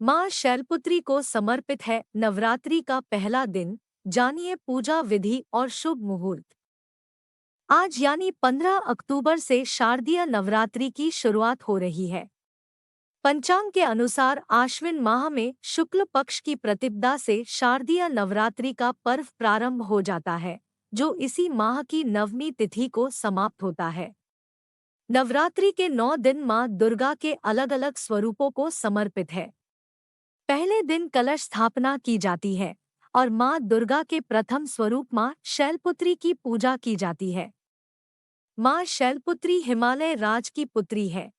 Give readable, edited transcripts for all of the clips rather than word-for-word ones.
मां शैलपुत्री को समर्पित है नवरात्रि का पहला दिन। जानिए पूजा विधि और शुभ मुहूर्त। आज यानी 15 अक्टूबर से शारदीय नवरात्रि की शुरुआत हो रही है। पंचांग के अनुसार आश्विन माह में शुक्ल पक्ष की प्रतिपदा से शारदीय नवरात्रि का पर्व प्रारंभ हो जाता है, जो इसी माह की नवमी तिथि को समाप्त होता है। नवरात्रि के 9 दिन मां दुर्गा के अलग अलग स्वरूपों को समर्पित है। पहले दिन कलश स्थापना की जाती है और मां दुर्गा के प्रथम स्वरूप मां शैलपुत्री की पूजा की जाती है। मां शैलपुत्री हिमालय राज की पुत्री है।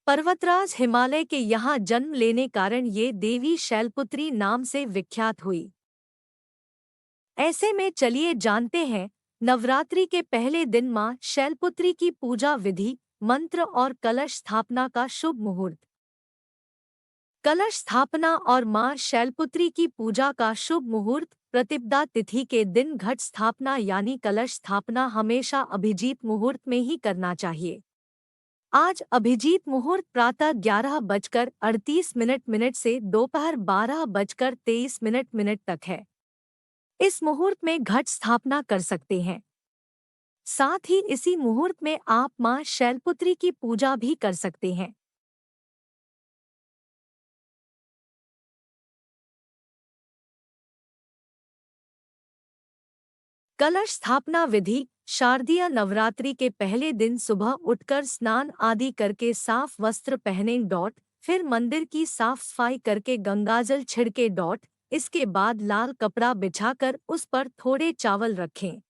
पर्वतराज हिमालय के यहाँ जन्म लेने कारण ये देवी शैलपुत्री नाम से विख्यात हुई। ऐसे में चलिए जानते हैं नवरात्रि के पहले दिन मां शैलपुत्री की पूजा विधि, मंत्र और कलश स्थापना का शुभ मुहूर्त। कलश स्थापना और मां शैलपुत्री की पूजा का शुभ मुहूर्त। प्रतिपदा तिथि के दिन घट स्थापना यानी कलश स्थापना हमेशा अभिजीत मुहूर्त में ही करना चाहिए। आज अभिजीत मुहूर्त प्रातः 11:38 से दोपहर 12:23 तक है। इस मुहूर्त में घट स्थापना कर सकते हैं। साथ ही इसी मुहूर्त में आप मां शैलपुत्री की पूजा भी कर सकते हैं। कलश स्थापना विधि। शारदीय नवरात्रि के पहले दिन सुबह उठकर स्नान आदि करके साफ वस्त्र पहने। फिर मंदिर की साफ सफाई करके गंगाजल छिड़के। इसके बाद लाल कपड़ा बिछाकर उस पर थोड़े चावल रखें।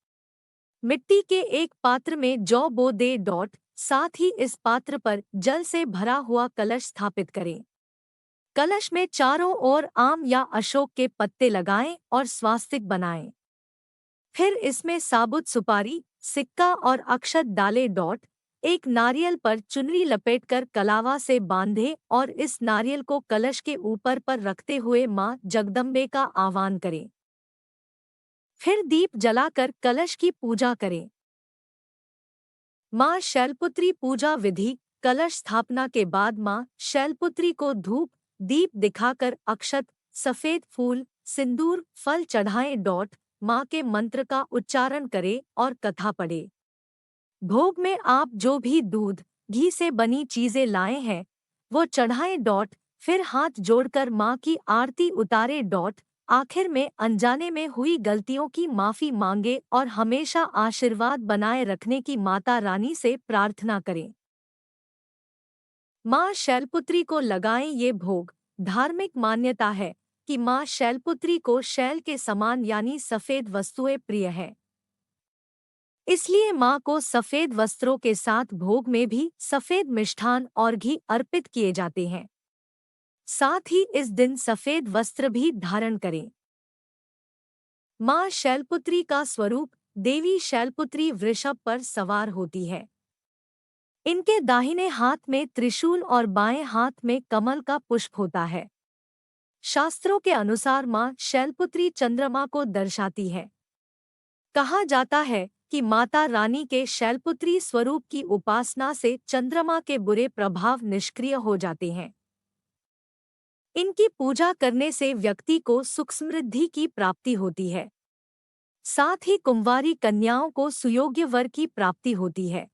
मिट्टी के एक पात्र में जौ बो दे। साथ ही इस पात्र पर जल से भरा हुआ कलश स्थापित करें। कलश में चारों ओर आम या अशोक के पत्ते लगाएं और स्वास्तिक बनाएं। फिर इसमें साबुत सुपारी, सिक्का और अक्षत डाले। एक नारियल पर चुनरी लपेटकर कलावा से बांधे और इस नारियल को कलश के ऊपर पर रखते हुए मां जगदम्बे का आह्वान करें। फिर दीप जलाकर कलश की पूजा करें। मां शैलपुत्री पूजा विधि। कलश स्थापना के बाद मां शैलपुत्री को धूप दीप दिखाकर अक्षत, सफेद फूल, सिंदूर, फल चढ़ाएं। मां के मंत्र का उच्चारण करें और कथा पढ़े। भोग में आप जो भी दूध घी से बनी चीजें लाए हैं वो चढ़ाएं। फिर हाथ जोड़कर मां की आरती उतारे। आखिर में अनजाने में हुई गलतियों की माफी मांगे और हमेशा आशीर्वाद बनाए रखने की माता रानी से प्रार्थना करें। मां शैलपुत्री को लगाएं ये भोग। धार्मिक मान्यता है कि मां शैलपुत्री को शैल के समान यानी सफेद वस्तुएं प्रिय है। इसलिए मां को सफेद वस्त्रों के साथ भोग में भी सफेद मिष्ठान और घी अर्पित किए जाते हैं। साथ ही इस दिन सफेद वस्त्र भी धारण करें। मां शैलपुत्री का स्वरूप। देवी शैलपुत्री वृषभ पर सवार होती है। इनके दाहिने हाथ में त्रिशूल और बाएं हाथ में कमल का पुष्प होता है। शास्त्रों के अनुसार मां शैलपुत्री चंद्रमा को दर्शाती है। कहा जाता है कि माता रानी के शैलपुत्री स्वरूप की उपासना से चंद्रमा के बुरे प्रभाव निष्क्रिय हो जाते हैं। इनकी पूजा करने से व्यक्ति को सुख समृद्धि की प्राप्ति होती है। साथ ही कुंवारी कन्याओं को सुयोग्य वर की प्राप्ति होती है।